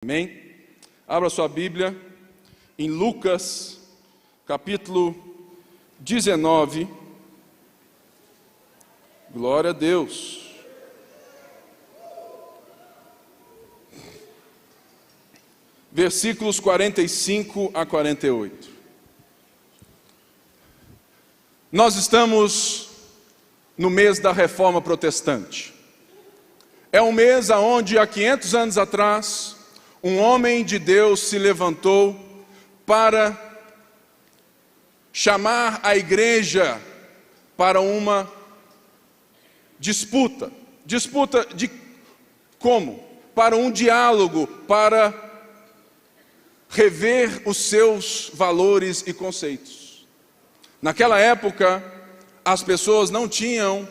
Amém? Abra sua Bíblia em Lucas, capítulo 19. Glória a Deus. Versículos 45 a 48. Nós estamos no mês da Reforma Protestante. É um mês onde há 500 anos atrás um homem de Deus se levantou para chamar a igreja para uma disputa. Disputa de como? Para um diálogo, para rever os seus valores e conceitos. Naquela época, as pessoas não tinham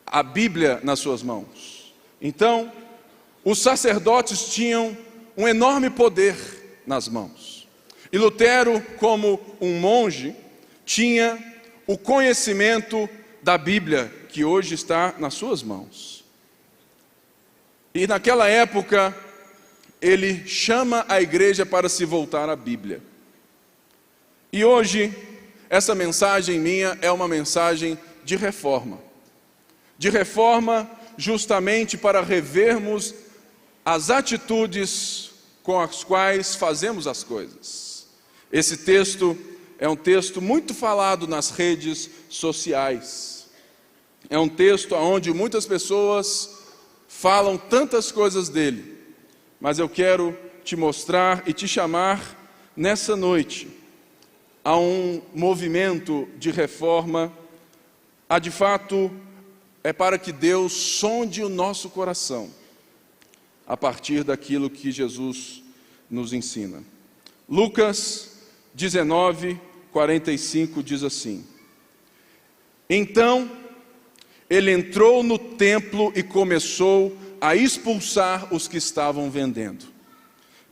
a Bíblia nas suas mãos. Então, os sacerdotes tinham um enorme poder nas mãos. E Lutero, como um monge, tinha o conhecimento da Bíblia, que hoje está nas suas mãos. E naquela época, ele chama a igreja para se voltar à Bíblia. E hoje, essa mensagem minha é uma mensagem de reforma. De reforma justamente para revermos as atitudes com as quais fazemos as coisas. Esse texto é um texto muito falado nas redes sociais. É um texto onde muitas pessoas falam tantas coisas dele. Mas eu quero te mostrar e te chamar nessa noite a um movimento de reforma. De fato, é para que Deus sonde o nosso coração a partir daquilo que Jesus nos ensina. Lucas 19, 45 diz assim: Então ele entrou no templo e começou a expulsar os que estavam vendendo.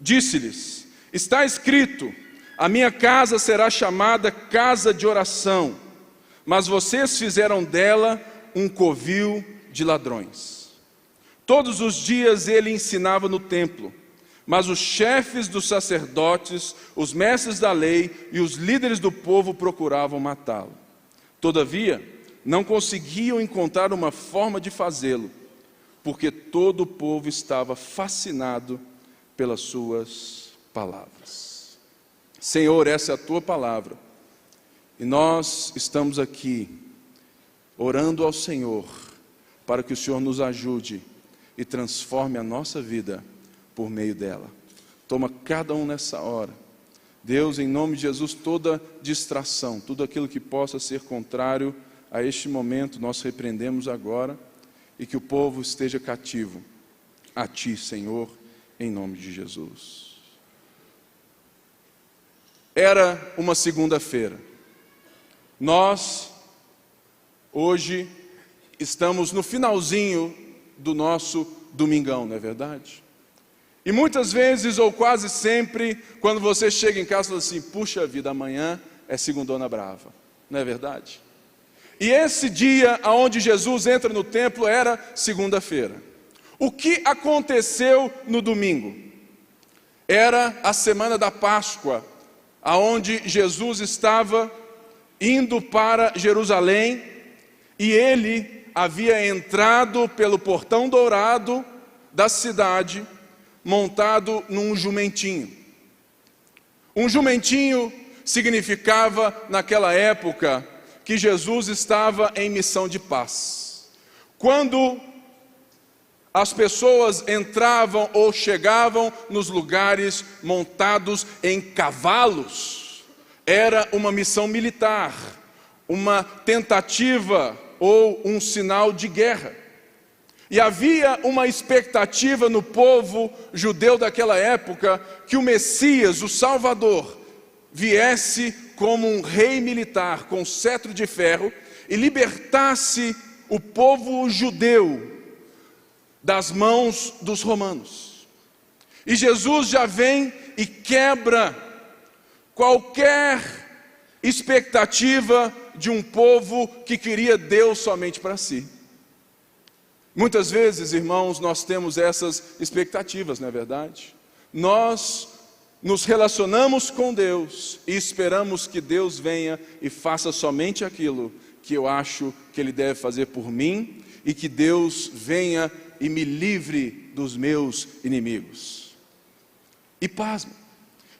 Disse-lhes: Está escrito, a minha casa será chamada casa de oração, mas vocês fizeram dela um covil de ladrões. Todos os dias ele ensinava no templo, mas os chefes dos sacerdotes, os mestres da lei e os líderes do povo procuravam matá-lo. Todavia, não conseguiam encontrar uma forma de fazê-lo, porque todo o povo estava fascinado pelas suas palavras. Senhor, essa é a tua palavra, e nós estamos aqui orando ao Senhor para que o Senhor nos ajude e transforme a nossa vida por meio dela. Toma cada um nessa hora. Deus, em nome de Jesus, toda distração, tudo aquilo que possa ser contrário a este momento, nós repreendemos agora, e que o povo esteja cativo a Ti, Senhor, em nome de Jesus. Era uma segunda-feira. Nós, hoje, estamos no finalzinho do nosso domingão, não é verdade? E muitas vezes, ou quase sempre, quando você chega em casa e fala assim: puxa vida, amanhã é segundona brava, não é verdade? E esse dia onde Jesus entra no templo era segunda-feira. O que aconteceu no domingo? Era a semana da Páscoa, aonde Jesus estava indo para Jerusalém, e ele havia entrado pelo portão dourado da cidade, montado num jumentinho. Um jumentinho significava, naquela época, que Jesus estava em missão de paz. Quando as pessoas entravam ou chegavam nos lugares montados em cavalos, era uma missão militar, uma tentativa ou um sinal de guerra. E havia uma expectativa no povo judeu daquela época que o Messias, o Salvador, viesse como um rei militar com cetro de ferro e libertasse o povo judeu das mãos dos romanos. E Jesus já vem e quebra qualquer expectativa de um povo que queria Deus somente para si. Muitas vezes, irmãos, nós temos essas expectativas, não é verdade? nós nos relacionamos com Deus e esperamos que Deus venha e faça somente aquilo que eu acho que Ele deve fazer por mim, e que Deus venha e me livre dos meus inimigos. E pasme,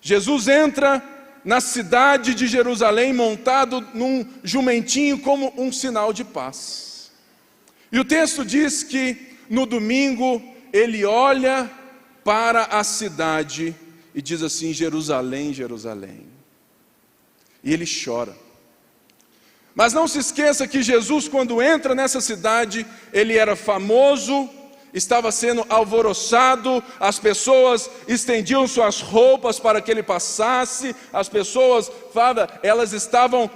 Jesus entra na cidade de Jerusalém montado num jumentinho como um sinal de paz. E o texto diz que no domingo ele olha para a cidade e diz assim: Jerusalém, Jerusalém. E ele chora. Mas não se esqueça que Jesus, quando entra nessa cidade, ele era famoso, estava sendo alvoroçado, as pessoas estendiam suas roupas para que ele passasse, as pessoas, elas estavam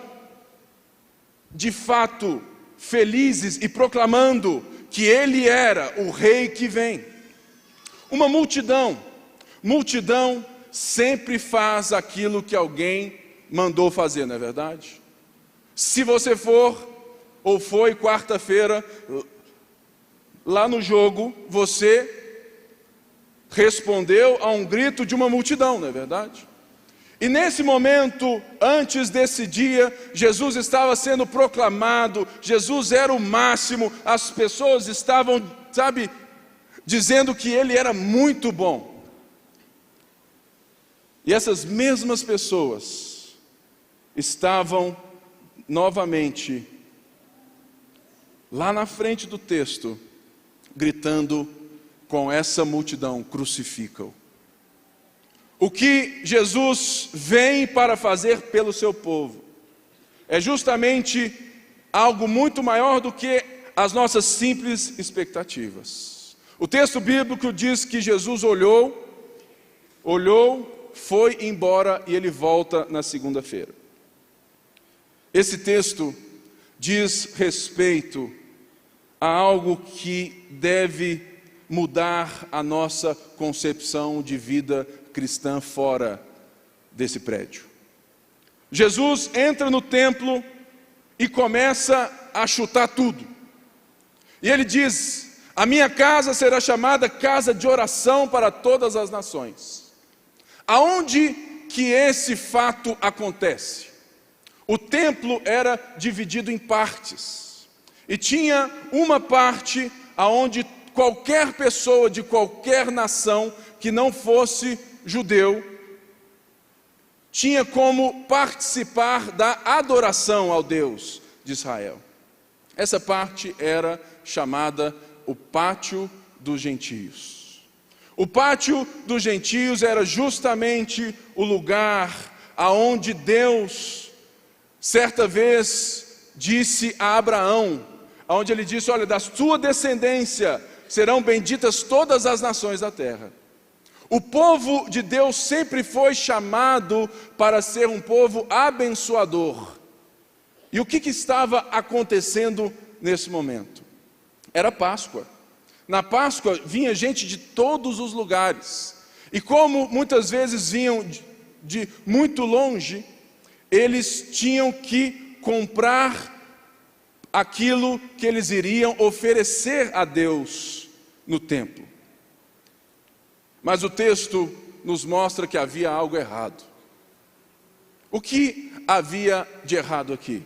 de fato felizes e proclamando que ele era o rei que vem. Uma multidão sempre faz aquilo que alguém mandou fazer, não é verdade? Se você for ou foi quarta-feira lá no jogo, você respondeu a um grito de uma multidão, não é verdade? E nesse momento, antes desse dia, Jesus estava sendo proclamado, Jesus era o máximo, as pessoas estavam, dizendo que ele era muito bom. E essas mesmas pessoas estavam novamente lá na frente do texto, gritando com essa multidão: crucifica-o. O que Jesus vem para fazer pelo seu povo é justamente algo muito maior do que as nossas simples expectativas. O texto bíblico diz que Jesus olhou, foi embora e ele volta na segunda-feira. Esse texto diz respeito a algo que deve mudar a nossa concepção de vida cristã fora desse prédio. Jesus entra no templo e começa a chutar tudo. E ele diz: a minha casa será chamada casa de oração para todas as nações. Aonde que esse fato acontece? O templo era dividido em partes, e tinha uma parte aonde qualquer pessoa de qualquer nação que não fosse judeu tinha como participar da adoração ao Deus de Israel. Essa parte era chamada o Pátio dos Gentios. O Pátio dos Gentios era justamente o lugar aonde Deus certa vez disse a Abraão, onde ele disse: olha, da sua descendência serão benditas todas as nações da terra. O povo de Deus sempre foi chamado para ser um povo abençoador. E o que estava acontecendo nesse momento? Era Páscoa. Na Páscoa vinha gente de todos os lugares. E como muitas vezes vinham de muito longe, eles tinham que comprar aquilo que eles iriam oferecer a Deus no templo. Mas o texto nos mostra que havia algo errado. O que havia de errado aqui?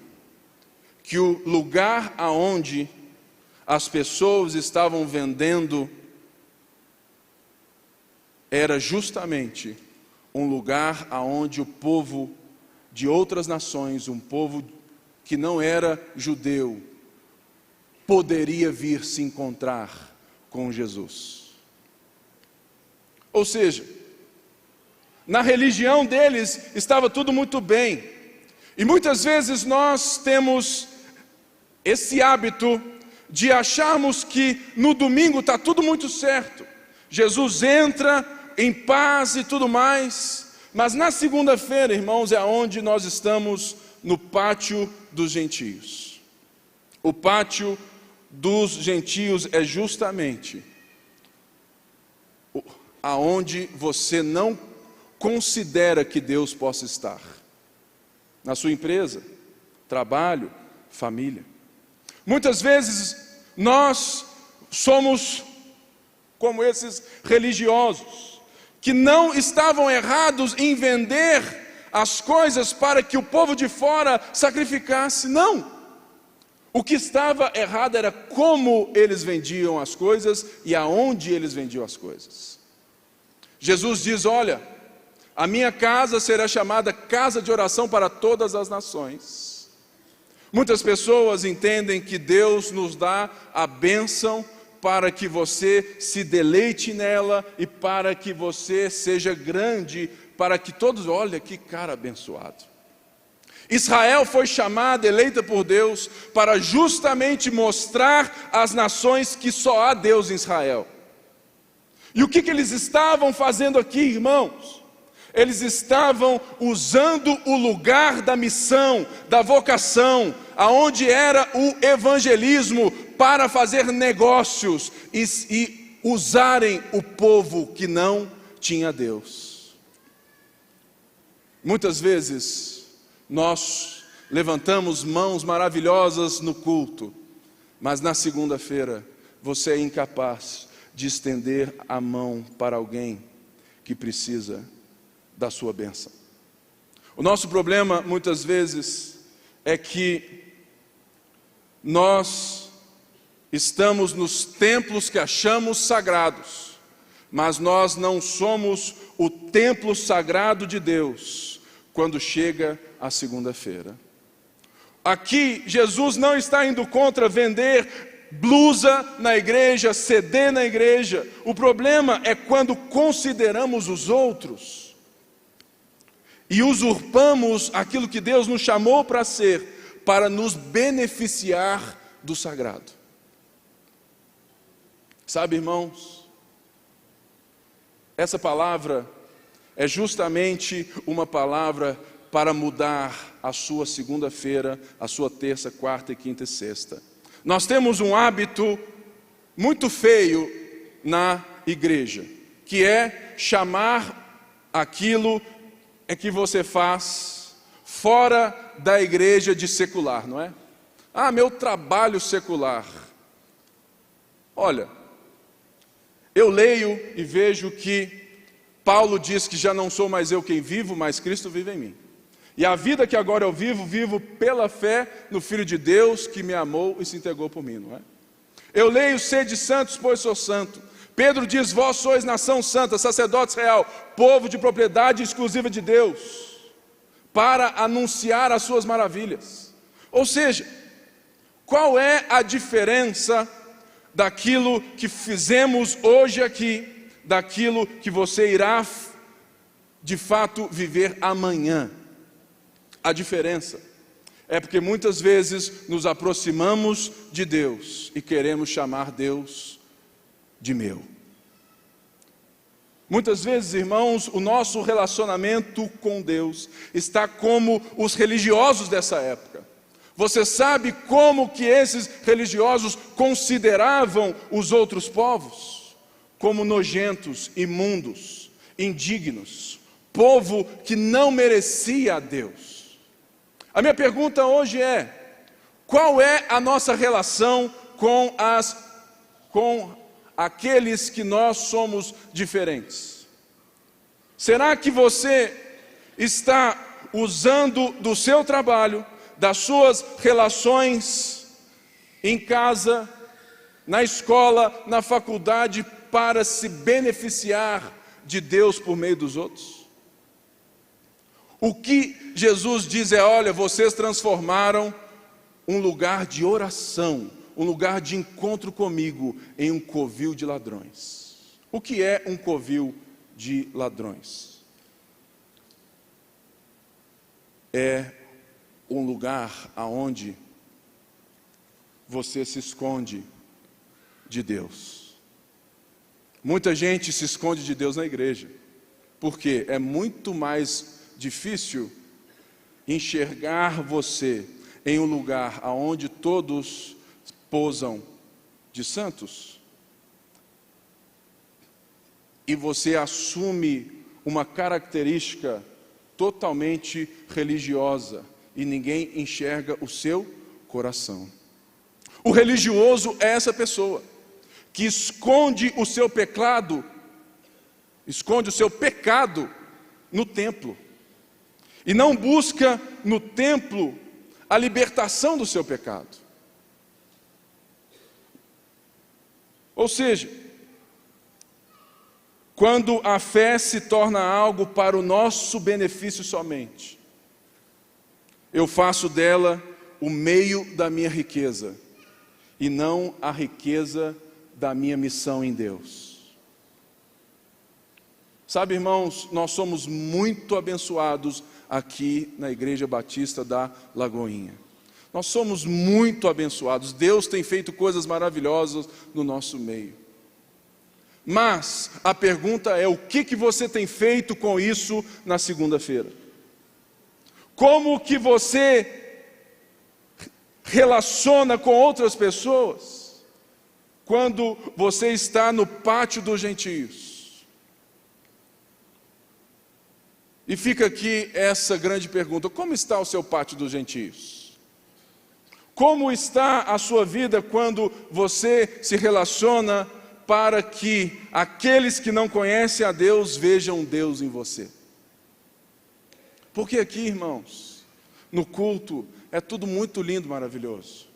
Que o lugar aonde as pessoas estavam vendendo era justamente um lugar aonde o povo de outras nações, um povo que não era judeu, poderia vir se encontrar com Jesus. Ou seja, na religião deles estava tudo muito bem. E muitas vezes nós temos esse hábito de acharmos que no domingo está tudo muito certo. Jesus entra em paz e tudo mais. Mas na segunda-feira, irmãos, é onde nós estamos no Pátio dos Gentios. O Pátio dos Gentios é justamente aonde você não considera que Deus possa estar. Na sua empresa, trabalho, família. Muitas vezes nós somos como esses religiosos que não estavam errados em vender as coisas para que o povo de fora sacrificasse, não. O que estava errado era como eles vendiam as coisas e aonde eles vendiam as coisas. Jesus diz: olha, a minha casa será chamada casa de oração para todas as nações. Muitas pessoas entendem que Deus nos dá a bênção para que você se deleite nela e para que você seja grande, para que todos, olha que cara abençoado. Israel foi chamada, eleita por Deus, para justamente mostrar às nações que só há Deus em Israel. E o que eles estavam fazendo aqui, irmãos? Eles estavam usando o lugar da missão, da vocação, aonde era o evangelismo, para fazer negócios e usarem o povo que não tinha Deus. Muitas vezes nós levantamos mãos maravilhosas no culto, mas na segunda-feira você é incapaz de estender a mão para alguém que precisa da sua bênção. O nosso problema muitas vezes é que nós estamos nos templos que achamos sagrados, mas nós não somos o templo sagrado de Deus quando chega a segunda-feira. Aqui Jesus não está indo contra vender blusa na igreja, CD na igreja. O problema é quando consideramos os outros e usurpamos aquilo que Deus nos chamou para ser, para nos beneficiar do sagrado. Sabe, irmãos, essa palavra é justamente uma palavra para mudar a sua segunda-feira, a sua terça, quarta, quinta e sexta. Nós temos um hábito muito feio na igreja, que é chamar aquilo que você faz fora da igreja de secular, não é? Ah, meu trabalho secular. Olha, eu leio e vejo que Paulo diz que já não sou mais eu quem vivo, mas Cristo vive em mim. E a vida que agora eu vivo, vivo pela fé no Filho de Deus que me amou e se entregou por mim, não é? Eu leio: sede santos, pois sou santo. Pedro diz: vós sois nação santa, sacerdotes real, povo de propriedade exclusiva de Deus, para anunciar as suas maravilhas. Ou seja, qual é a diferença daquilo que fizemos hoje aqui, daquilo que você irá de fato viver amanhã? A diferença é porque muitas vezes nos aproximamos de Deus e queremos chamar Deus de meu. Muitas vezes, irmãos, o nosso relacionamento com Deus está como os religiosos dessa época. Você sabe como que esses religiosos consideravam os outros povos? Como nojentos, imundos, indignos, povo que não merecia a Deus. A minha pergunta hoje é: qual é a nossa relação com aqueles que nós somos diferentes? Será que você está usando do seu trabalho, das suas relações em casa, na escola, na faculdade, para se beneficiar de Deus por meio dos outros? O que Jesus diz é: olha, vocês transformaram um lugar de oração, um lugar de encontro comigo, em um covil de ladrões. O que é um covil de ladrões? É um lugar aonde você se esconde de Deus. Muita gente se esconde de Deus na igreja, porque é muito mais difícil enxergar você em um lugar aonde todos posam de santos e você assume uma característica totalmente religiosa e ninguém enxerga o seu coração. O religioso é essa pessoa que esconde o seu pecado esconde o seu pecado no templo. E não busca no templo a libertação do seu pecado. Ou seja, quando a fé se torna algo para o nosso benefício somente, eu faço dela o meio da minha riqueza, e não a riqueza da minha missão em Deus. Sabe, irmãos, nós somos muito abençoados aqui na Igreja Batista da Lagoinha. Nós somos muito abençoados. Deus tem feito coisas maravilhosas no nosso meio. Mas a pergunta é: o que você tem feito com isso na segunda-feira? Como que você relaciona com outras pessoas quando você está no pátio dos gentios? E fica aqui essa grande pergunta: como está o seu pátio dos gentios? Como está a sua vida quando você se relaciona para que aqueles que não conhecem a Deus vejam Deus em você? Porque aqui, irmãos, no culto é tudo muito lindo, maravilhoso.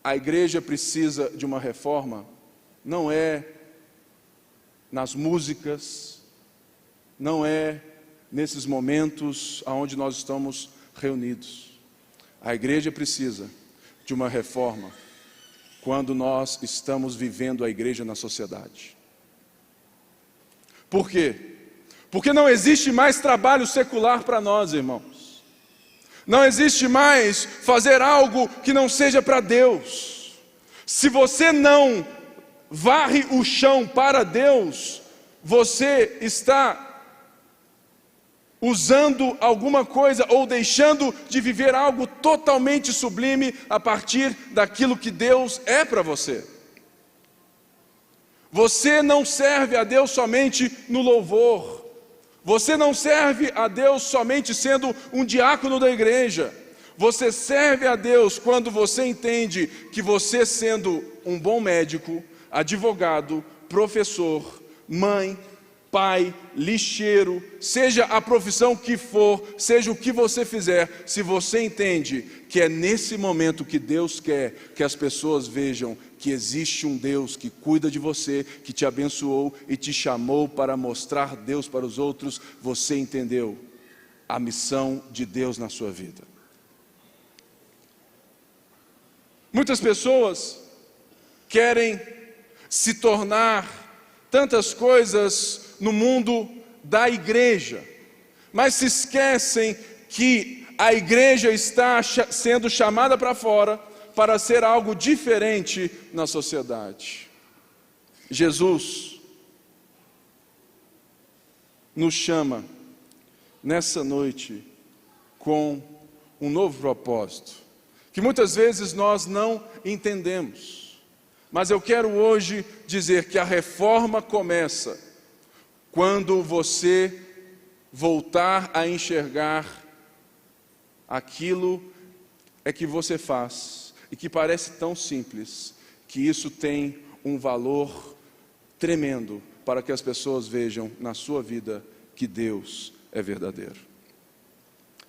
A igreja precisa de uma reforma, não é nas músicas, não é nesses momentos onde nós estamos reunidos. A igreja precisa de uma reforma quando nós estamos vivendo a igreja na sociedade. Por quê? Porque não existe mais trabalho secular para nós, irmãos. Não existe mais fazer algo que não seja para Deus. Se você não varre o chão para Deus, você está usando alguma coisa ou deixando de viver algo totalmente sublime a partir daquilo que Deus é para você. Você não serve a Deus somente no louvor. Você não serve a Deus somente sendo um diácono da igreja. Você serve a Deus quando você entende que você, sendo um bom médico, advogado, professor, mãe, pai, lixeiro, seja a profissão que for, seja o que você fizer, se você entende que é nesse momento que Deus quer que as pessoas vejam que existe um Deus que cuida de você, que te abençoou e te chamou para mostrar Deus para os outros, você entendeu a missão de Deus na sua vida. Muitas pessoas querem se tornar tantas coisas no mundo da igreja, mas se esquecem que a igreja está sendo chamada para fora para ser algo diferente na sociedade. Jesus nos chama nessa noite com um novo propósito, que muitas vezes nós não entendemos, mas eu quero hoje dizer que a reforma começa quando você voltar a enxergar aquilo que você faz e que parece tão simples, que isso tem um valor tremendo para que as pessoas vejam na sua vida que Deus é verdadeiro.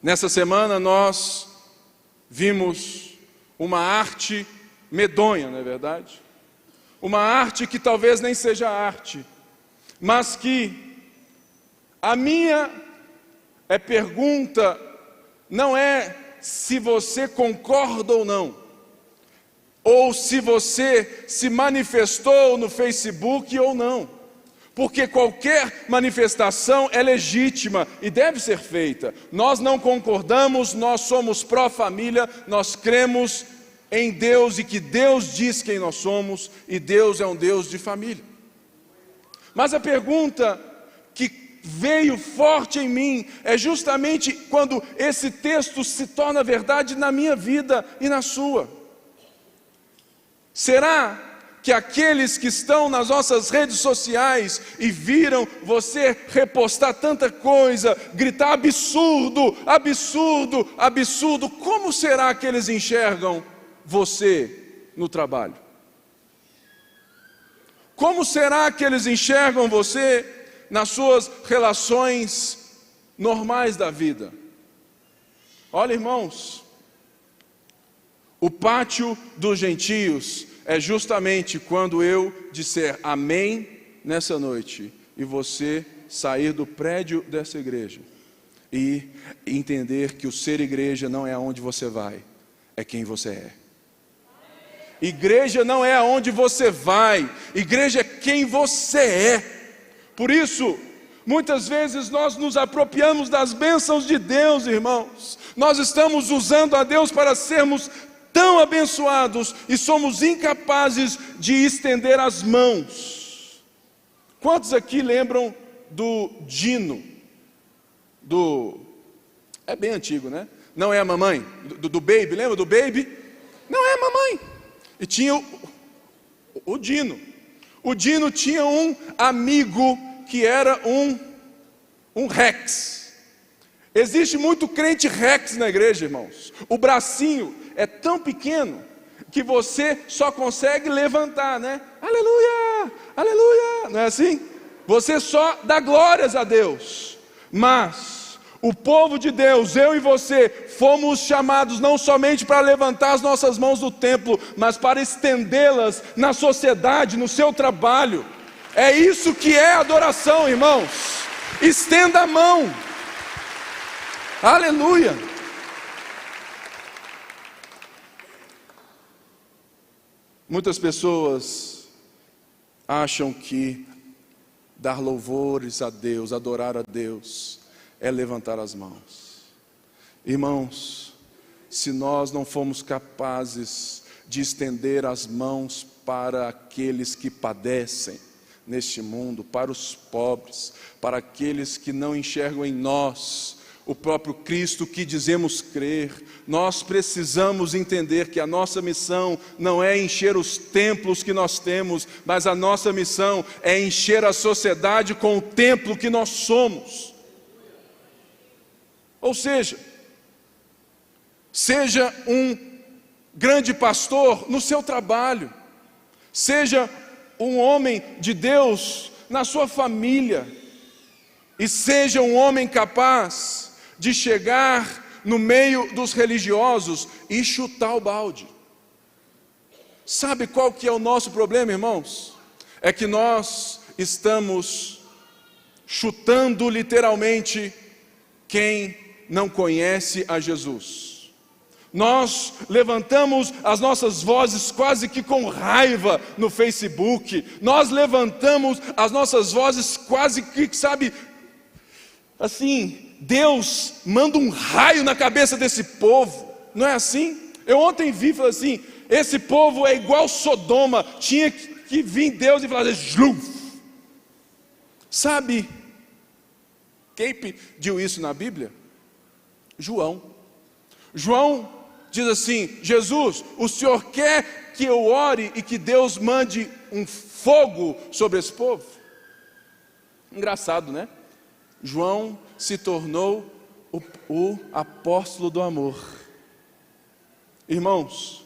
Nessa semana nós vimos uma arte medonha, não é verdade? Uma arte que talvez nem seja arte, mas que a minha pergunta não é se você concorda ou não, ou se você se manifestou no Facebook ou não, porque qualquer manifestação é legítima e deve ser feita. Nós não concordamos, nós somos pró-família, nós cremos em Deus e que Deus diz quem nós somos, e Deus é um Deus de família. Mas a pergunta que veio forte em mim é justamente quando esse texto se torna verdade na minha vida e na sua. Será que aqueles que estão nas nossas redes sociais e viram você repostar tanta coisa, gritar absurdo, absurdo, absurdo, como será que eles enxergam você no trabalho? Como será que eles enxergam você nas suas relações normais da vida? Olha, irmãos, o pátio dos gentios é justamente quando eu disser amém nessa noite e você sair do prédio dessa igreja e entender que o ser igreja não é aonde você vai, é quem você é. Igreja não é aonde você vai, igreja é quem você é. Por isso, muitas vezes nós nos apropriamos das bênçãos de Deus, irmãos. Nós estamos usando a Deus para sermos tão abençoados e somos incapazes de estender as mãos. Quantos aqui lembram do Dino? É bem antigo, né? Não é a mamãe? Do Baby, lembra do Baby? Não é a mamãe. E tinha o Dino. O Dino tinha um amigo que era um Rex. Existe muito crente Rex na igreja, irmãos. O bracinho é tão pequeno que você só consegue levantar, né? Aleluia, aleluia, não é assim? Você só dá glórias a Deus. Mas o povo de Deus, eu e você, fomos chamados não somente para levantar as nossas mãos no templo, mas para estendê-las na sociedade, no seu trabalho. É isso que é adoração, irmãos. Estenda a mão. Aleluia. Muitas pessoas acham que dar louvores a Deus, adorar a Deus, é levantar as mãos. Irmãos, se nós não formos capazes de estender as mãos para aqueles que padecem neste mundo, para os pobres, para aqueles que não enxergam em nós o próprio Cristo que dizemos crer, nós precisamos entender que a nossa missão não é encher os templos que nós temos, mas a nossa missão é encher a sociedade com o templo que nós somos. Ou seja, seja um grande pastor no seu trabalho, seja um homem de Deus na sua família, e seja um homem capaz de chegar no meio dos religiosos e chutar o balde. Sabe qual que é o nosso problema, irmãos? É que nós estamos chutando literalmente quem não conhece a Jesus. Nós levantamos as nossas vozes quase que com raiva no Facebook. Nós levantamos as nossas vozes quase que, sabe, assim, Deus manda um raio na cabeça desse povo. Não é assim? Eu ontem vi e falei assim, esse povo é igual Sodoma. Tinha que vir Deus e falar assim, sabe quem pediu isso na Bíblia? João diz assim, Jesus, o Senhor quer que eu ore e que Deus mande um fogo sobre esse povo? Engraçado, né? João se tornou o apóstolo do amor. Irmãos,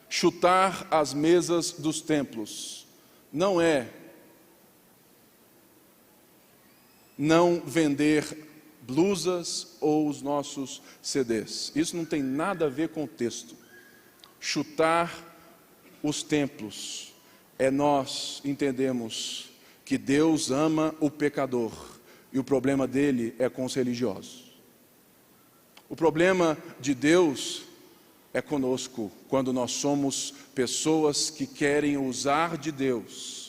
chutar as mesas dos templos não é não vender blusas ou os nossos CDs. Isso não tem nada a ver com o texto. Chutar os templos é nós entendemos que Deus ama o pecador e o problema dele é com os religiosos. O problema de Deus é conosco quando nós somos pessoas que querem usar de Deus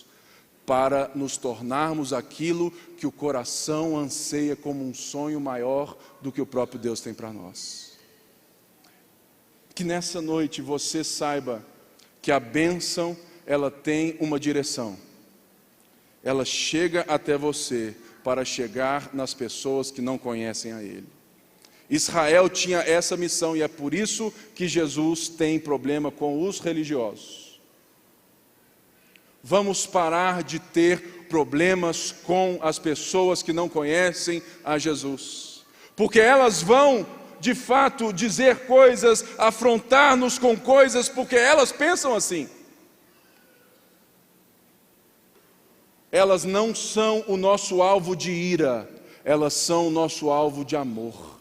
para nos tornarmos aquilo que o coração anseia como um sonho maior do que o próprio Deus tem para nós. Que nessa noite você saiba que a bênção, ela tem uma direção. Ela chega até você para chegar nas pessoas que não conhecem a Ele. Israel tinha essa missão e é por isso que Jesus tem problema com os religiosos. Vamos parar de ter problemas com as pessoas que não conhecem a Jesus, porque elas vão de fato dizer coisas, afrontar-nos com coisas, porque elas pensam assim. elas não são o nosso alvo de ira, elas são o nosso alvo de amor.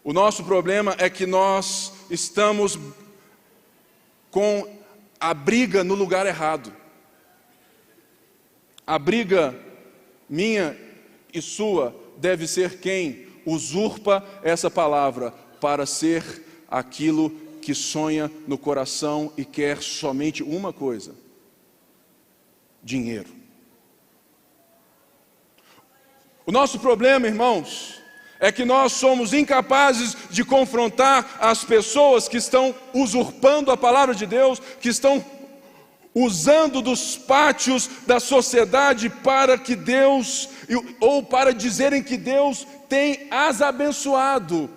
O nosso problema é que nós estamos com a briga no lugar errado. A briga minha e sua deve ser quem usurpa essa palavra para ser aquilo que sonha no coração e quer somente uma coisa: dinheiro. O nosso problema, irmãos, é que nós somos incapazes de confrontar as pessoas que estão usurpando a palavra de Deus, que estão usando dos pátios da sociedade para que Deus, ou para dizerem que Deus tem as abençoado.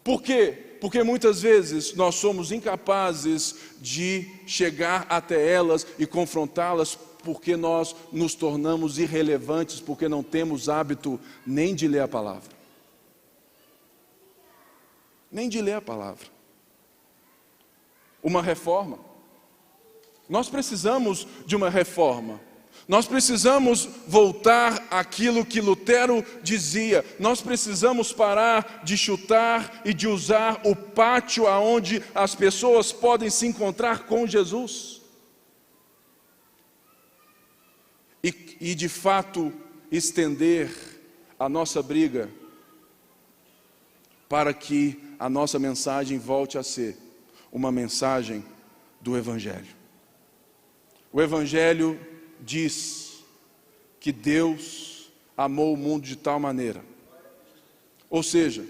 Por quê? Porque muitas vezes nós somos incapazes de chegar até elas e confrontá-las, porque nós nos tornamos irrelevantes, porque não temos hábito nem de ler a palavra. Nem de ler a palavra. Uma reforma. Nós precisamos de uma reforma. Nós precisamos voltar àquilo que Lutero dizia. Nós precisamos parar de chutar e de usar o pátio aonde as pessoas podem se encontrar com Jesus. E de fato estender a nossa briga para que a nossa mensagem volte a ser uma mensagem do Evangelho. O Evangelho diz que Deus amou o mundo de tal maneira. Ou seja,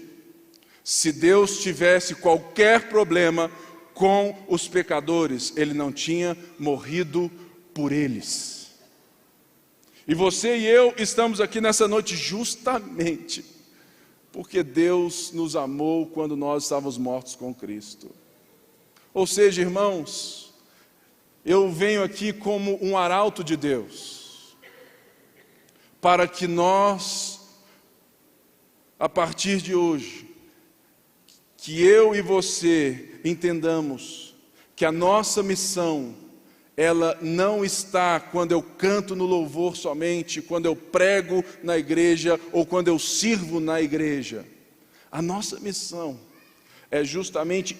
se Deus tivesse qualquer problema com os pecadores, Ele não tinha morrido por eles. E você e eu estamos aqui nessa noite justamente porque Deus nos amou quando nós estávamos mortos com Cristo. Ou seja, irmãos, eu venho aqui como um arauto de Deus, para que nós, a partir de hoje, que eu e você entendamos que a nossa missão, ela não está quando eu canto no louvor somente, quando eu prego na igreja ou quando eu sirvo na igreja. A nossa missão é justamente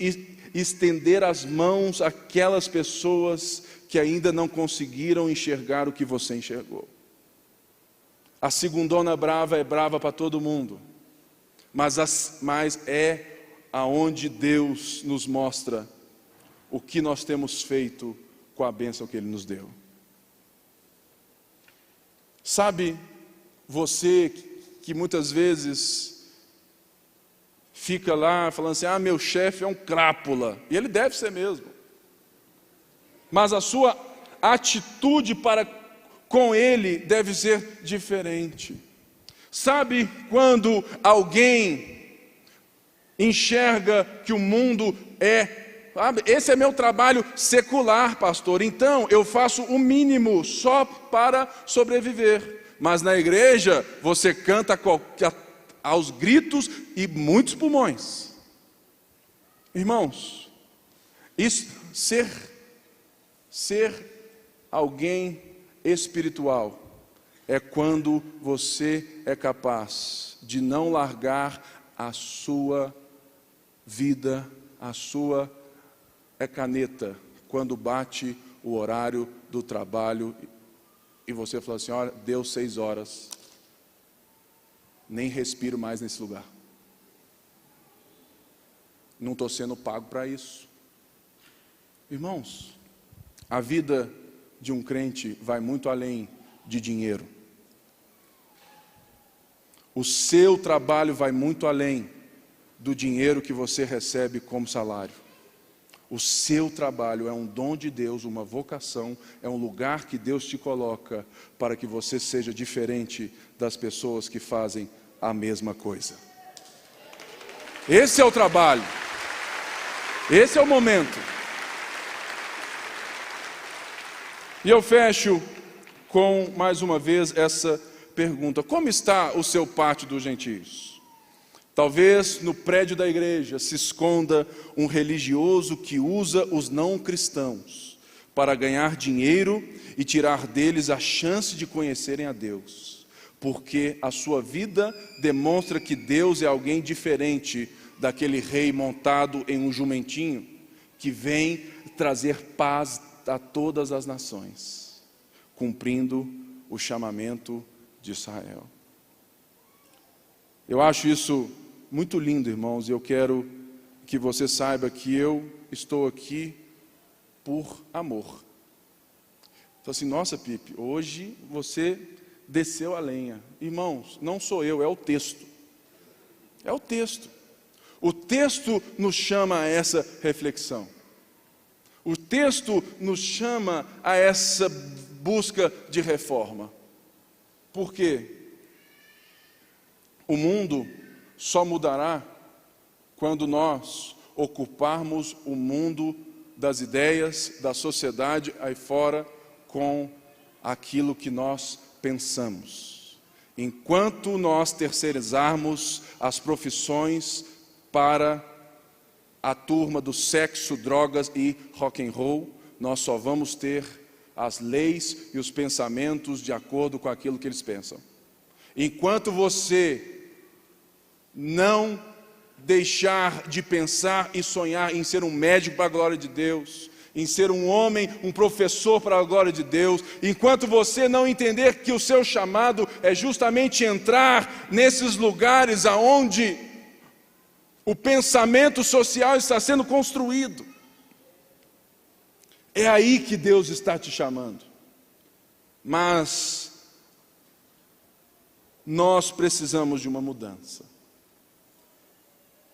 estender as mãos àquelas pessoas que ainda não conseguiram enxergar o que você enxergou. A segundona brava é brava para todo mundo, mas é aonde Deus nos mostra o que nós temos feito com a bênção que Ele nos deu. Sabe, você que muitas vezes fica lá falando assim: ah, meu chefe é um crápula, e ele deve ser mesmo, mas a sua atitude para com ele deve ser diferente. Sabe, quando alguém enxerga que o mundo esse é meu trabalho secular, pastor, então eu faço o mínimo só para sobreviver. Mas na igreja você canta aos gritos e muitos pulmões. Irmãos, isso, ser alguém espiritual é quando você é capaz de não largar a sua vida, a sua caneta, quando bate o horário do trabalho e você fala assim: olha, deu 6 horas, nem respiro mais nesse lugar, não estou sendo pago para isso. Irmãos, a vida de um crente vai muito além de dinheiro. O seu trabalho vai muito além do dinheiro que você recebe como salário. O seu trabalho é um dom de Deus, uma vocação, é um lugar que Deus te coloca para que você seja diferente das pessoas que fazem a mesma coisa. Esse é o trabalho. Esse é o momento. E eu fecho com, mais uma vez, essa pergunta: como está o seu pátio dos gentios? Talvez no prédio da igreja se esconda um religioso que usa os não cristãos para ganhar dinheiro e tirar deles a chance de conhecerem a Deus, porque a sua vida demonstra que Deus é alguém diferente daquele rei montado em um jumentinho que vem trazer paz a todas as nações, cumprindo o chamamento de Israel. Eu acho isso muito lindo, irmãos, e eu quero que você saiba que eu estou aqui por amor. Então assim, nossa Pipe, hoje você desceu a lenha. Irmãos, não sou eu, é o texto. É o texto. O texto nos chama a essa reflexão. O texto nos chama a essa busca de reforma. Por quê? O mundo só mudará quando nós ocuparmos o mundo das ideias, da sociedade aí fora, com aquilo que nós pensamos. Enquanto nós terceirizarmos as profissões para a turma do sexo, drogas e rock and roll, nós só vamos ter as leis e os pensamentos de acordo com aquilo que eles pensam. Enquanto você não deixar de pensar e sonhar em ser um médico para a glória de Deus, em ser um homem, um professor para a glória de Deus, enquanto você não entender que o seu chamado é justamente entrar nesses lugares aonde o pensamento social está sendo construído, é aí que Deus está te chamando. Mas nós precisamos de uma mudança.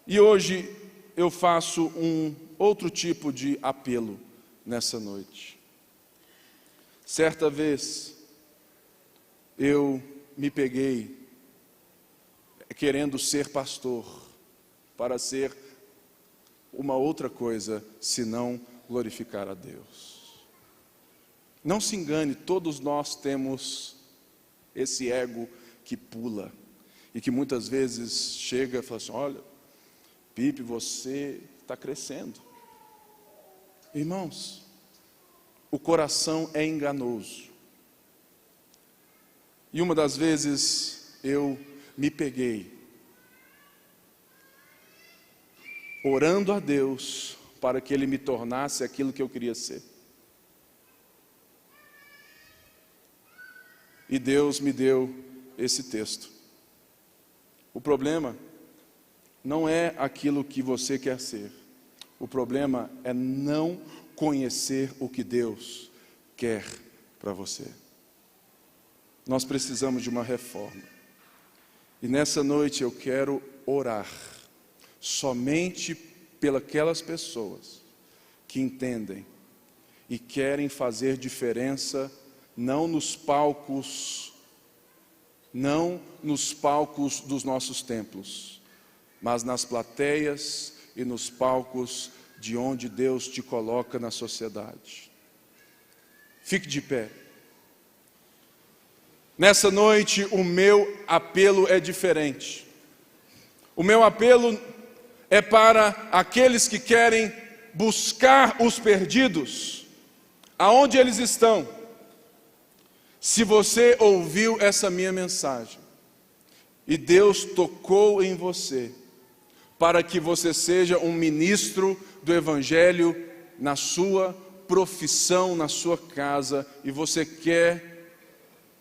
E hoje eu faço um outro tipo de apelo nessa noite. Certa vez eu me peguei querendo ser pastor, para ser uma outra coisa, senão glorificar a Deus. Não se engane, todos nós temos esse ego que pula, e que muitas vezes chega e fala assim, olha, Pipe, você está crescendo. Irmãos, o coração é enganoso. E uma das vezes eu me peguei orando a Deus para que Ele me tornasse aquilo que eu queria ser. E Deus me deu esse texto. O problema não é aquilo que você quer ser. O problema é não conhecer o que Deus quer para você. Nós precisamos de uma reforma. E nessa noite eu quero orar somente pelas pessoas que entendem e querem fazer diferença, não nos palcos dos nossos templos, mas nas plateias e nos palcos de onde Deus te coloca na sociedade. Fique de pé. Nessa noite o meu apelo é diferente. O meu apelo é para aqueles que querem buscar os perdidos, aonde eles estão. Se você ouviu essa minha mensagem, e Deus tocou em você, para que você seja um ministro do Evangelho na sua profissão, na sua casa, e você quer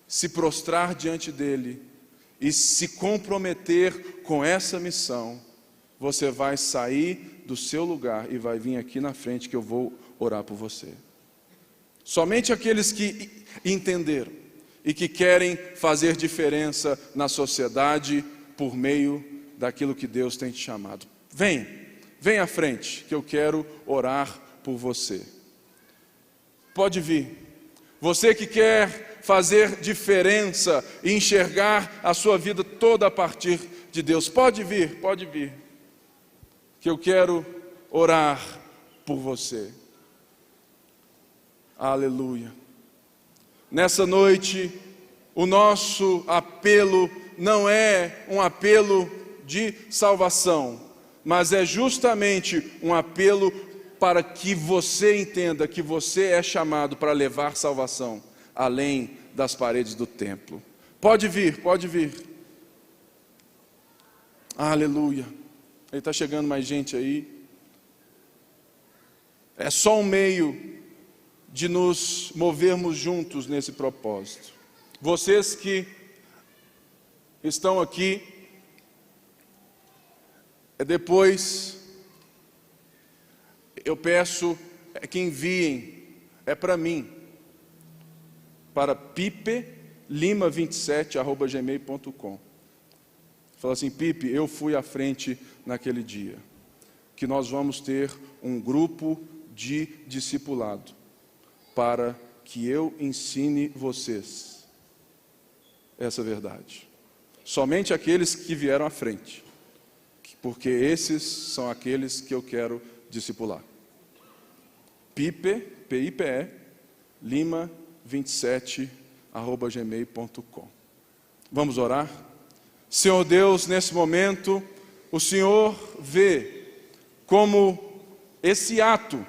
se prostrar diante dele, e se comprometer com essa missão, você vai sair do seu lugar e vai vir aqui na frente que eu vou orar por você. Somente aqueles que entenderam e que querem fazer diferença na sociedade por meio daquilo que Deus tem te chamado. Vem à frente que eu quero orar por você. Pode vir. Você que quer fazer diferença e enxergar a sua vida toda a partir de Deus, pode vir, que eu quero orar por você. Aleluia. Nessa noite, o nosso apelo não é um apelo de salvação, mas é justamente um apelo para que você entenda que você é chamado para levar salvação além das paredes do templo. Pode vir, pode vir. Aleluia. Ele está chegando mais gente aí. É só um meio de nos movermos juntos nesse propósito. Vocês que estão aqui, depois eu peço que enviem, para mim, para pipelima27@gmail.com. Fala assim: Pipe, eu fui à frente naquele dia, que nós vamos ter um grupo de discipulado, para que eu ensine vocês essa verdade. Somente aqueles que vieram à frente, porque esses são aqueles que eu quero discipular. Pipe, P-I-P-E, lima27@gmail.com. Vamos orar? Senhor Deus, nesse momento, o Senhor vê como esse ato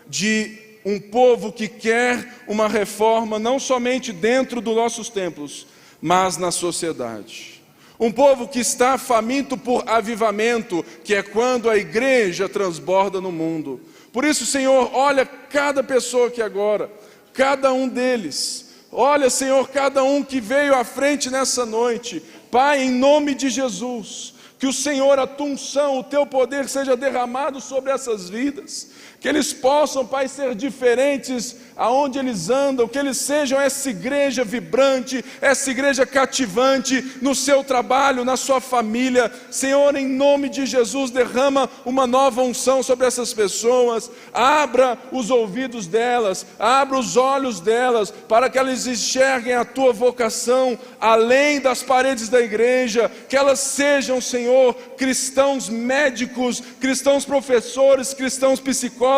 de um povo que quer uma reforma, não somente dentro dos nossos templos, mas na sociedade. Um povo que está faminto por avivamento, que é quando a igreja transborda no mundo. Por isso, Senhor, olha cada pessoa aqui agora, cada um deles. Olha, Senhor, cada um que veio à frente nessa noite. Pai, em nome de Jesus, que o Senhor, a tua unção, o teu poder seja derramado sobre essas vidas. Que eles possam, Pai, ser diferentes aonde eles andam, que eles sejam essa igreja vibrante, essa igreja cativante no seu trabalho, na sua família. Senhor, em nome de Jesus, derrama uma nova unção sobre essas pessoas. Abra os ouvidos delas, abra os olhos delas, para que elas enxerguem a tua vocação além das paredes da igreja. Que elas sejam, Senhor, cristãos médicos, cristãos professores, cristãos psicólogos,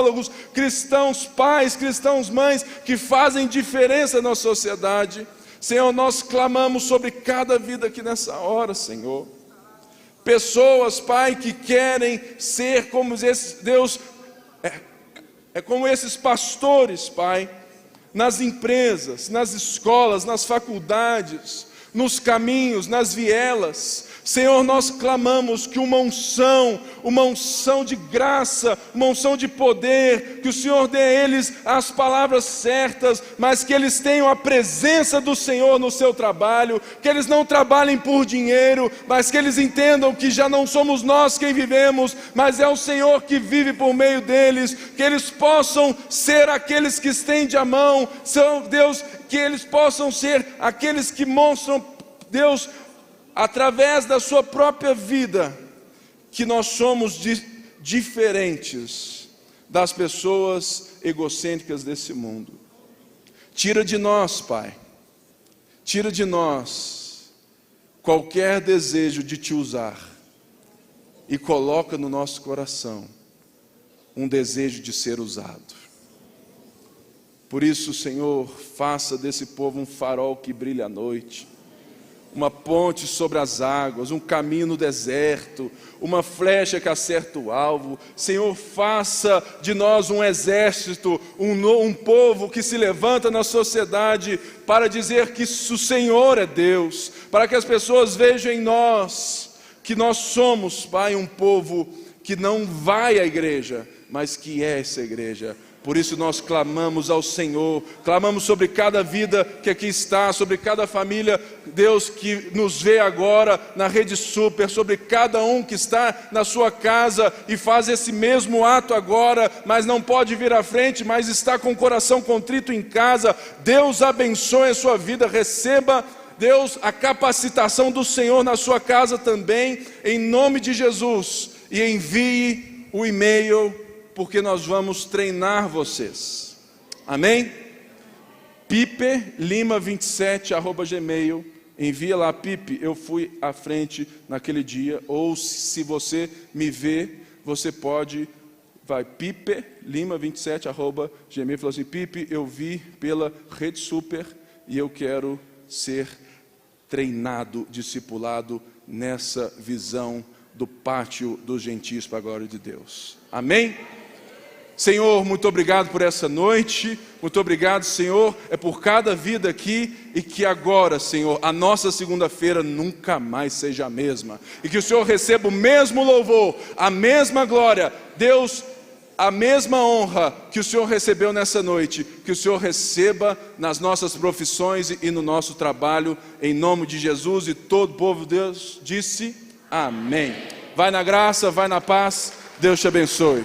cristãos pais, cristãos mães, que fazem diferença na sociedade. Senhor, nós clamamos sobre cada vida aqui nessa hora, Senhor. Pessoas, Pai, que querem ser como esses, Deus, como esses pastores, Pai, nas empresas, nas escolas, nas faculdades, nos caminhos, nas vielas. Senhor, nós clamamos que uma unção de graça, uma unção de poder, que o Senhor dê a eles as palavras certas, mas que eles tenham a presença do Senhor no seu trabalho, que eles não trabalhem por dinheiro, mas que eles entendam que já não somos nós quem vivemos, mas é o Senhor que vive por meio deles, que eles possam ser aqueles que estendem a mão, Deus, que eles possam ser aqueles que mostram, Deus, através da sua própria vida, que nós somos diferentes das pessoas egocêntricas desse mundo. Tira de nós, Pai, tira de nós qualquer desejo de te usar e coloca no nosso coração um desejo de ser usado. Por isso, Senhor, faça desse povo um farol que brilha à noite, uma ponte sobre as águas, um caminho no deserto, uma flecha que acerta o alvo. Senhor, faça de nós um exército, um povo que se levanta na sociedade para dizer que o Senhor é Deus, para que as pessoas vejam em nós que nós somos, Pai, um povo que não vai à igreja, mas que é essa igreja. Por isso nós clamamos ao Senhor, clamamos sobre cada vida que aqui está, sobre cada família, Deus, que nos vê agora na Rede Super, sobre cada um que está na sua casa e faz esse mesmo ato agora, mas não pode vir à frente, mas está com o coração contrito em casa. Deus abençoe a sua vida, receba, Deus, a capacitação do Senhor na sua casa também, em nome de Jesus, e envie o e-mail, porque nós vamos treinar vocês. Amém? pipelima27@gmail. Envia lá: Pipe, eu fui à frente naquele dia. Ou se você me vê, você pode, vai pipelima27@gmail. Fala assim: Pipe, eu vi pela Rede Super e eu quero ser treinado, discipulado nessa visão do pátio dos gentios para a glória de Deus. Amém? Senhor, muito obrigado por essa noite, muito obrigado, Senhor, por cada vida aqui, e que agora, Senhor, a nossa segunda-feira nunca mais seja a mesma, e que o Senhor receba o mesmo louvor, a mesma glória, Deus, a mesma honra que o Senhor recebeu nessa noite, que o Senhor receba nas nossas profissões e no nosso trabalho, em nome de Jesus. E todo o povo de Deus disse amém. Vai na graça, vai na paz, Deus te abençoe.